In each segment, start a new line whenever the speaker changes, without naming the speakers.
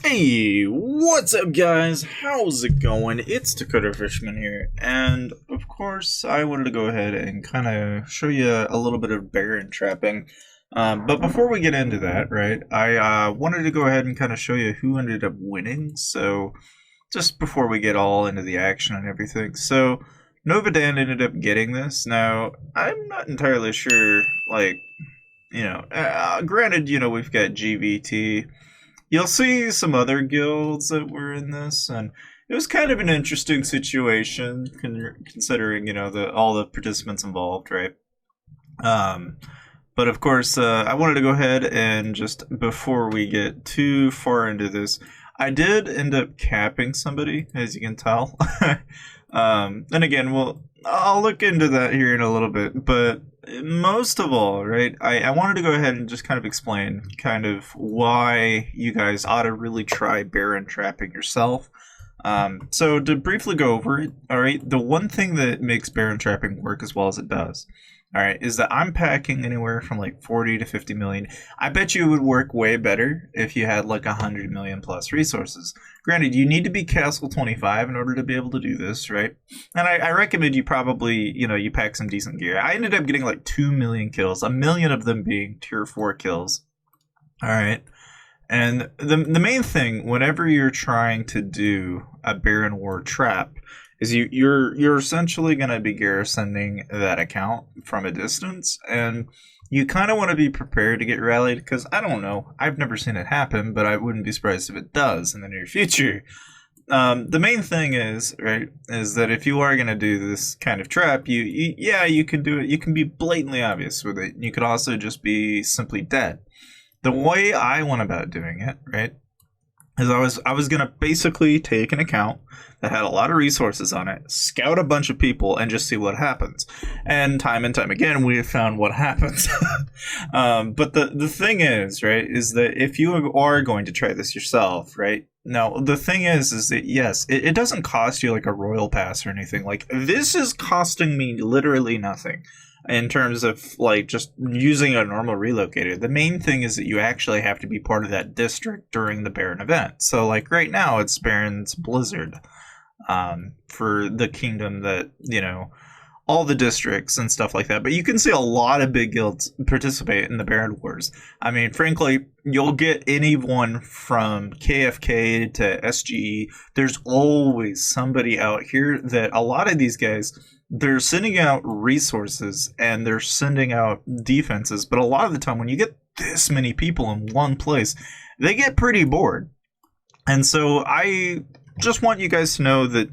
Hey, what's up guys? How's it going? It's Dakota Fishman here, and of course I wanted to go ahead and kind of show you a little bit of Baron trapping. But before we get into that, right, I wanted to go ahead and kind of show you who ended up winning, so just before we get all into the action and everything. So, Novadan ended up getting this. Now, I'm not entirely sure, like, granted, we've got GVT. You'll see some other guilds that were in this, and it was kind of an interesting situation, considering, all the participants involved, right? But of course, I wanted to go ahead and just, before we get too far into this, I did end up capping somebody, as you can tell. And again, I'll look into that here in a little bit, but most of all, right, I wanted to go ahead and just kind of explain kind of why you guys ought to really try Baron trapping yourself. So to briefly go over it, all right, the one thing that makes Baron trapping work as well as it does, all right, is that I'm packing anywhere from like 40 to 50 million. I bet you it would work way better if you had like 100 million plus resources. Granted, you need to be Castle 25 in order to be able to do this, right? And I recommend you probably, you pack some decent gear. I ended up getting like 2 million kills, 1 million of them being tier 4 kills. All right. And the main thing, whenever you're trying to do a Baron War trap, is you're essentially going to be garrisoning that account from a distance, and you kind of want to be prepared to get rallied, because I don't know, I've never seen it happen, but I wouldn't be surprised if it does in the near future. The main thing is, right, is that if you are going to do this kind of trap, you can do it. You can be blatantly obvious with it. You could also just be simply dead. The way I went about doing it, right, is I was going to basically take an account that had a lot of resources on it, scout a bunch of people, and just see what happens. And time again, we have found what happens. But the thing is, right, is that if you are going to try this yourself, right, now the thing is that, yes, it doesn't cost you like a royal pass or anything. Like, this is costing me literally nothing in terms of like just using a normal relocator. The main thing is that you actually have to be part of that district during the Baron event. So like right now it's Baron's Blizzard for the kingdom that, all the districts and stuff like that. But you can see a lot of big guilds participate in the Baron Wars. I mean, frankly, you'll get anyone from KFK to SGE. There's always somebody out here that a lot of these guys, they're sending out resources and they're sending out defenses, but a lot of the time when you get this many people in one place, they get pretty bored. And so I just want you guys to know that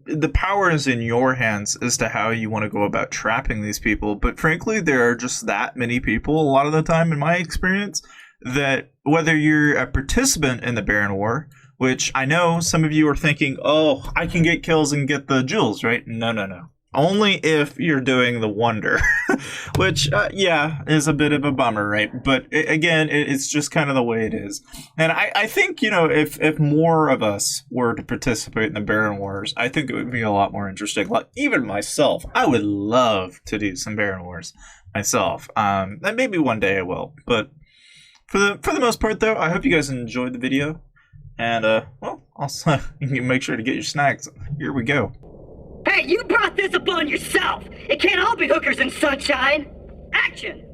the power is in your hands as to how you want to go about trapping these people. But frankly, there are just that many people a lot of the time, in my experience, that whether you're a participant in the Baron War, which I know some of you are thinking, oh, I can get kills and get the jewels, right? No. Only if you're doing the wonder, which, yeah, is a bit of a bummer, right? But again, it's just kind of the way it is. And I think, if more of us were to participate in the Baron Wars, I think it would be a lot more interesting. Like, even myself, I would love to do some Baron Wars myself. And maybe one day I will. But for the most part, though, I hope you guys enjoyed the video. And, well, also, you can make sure to get your snacks. Here we go.
Hey, you brought this upon yourself! It can't all be hookers and sunshine! Action!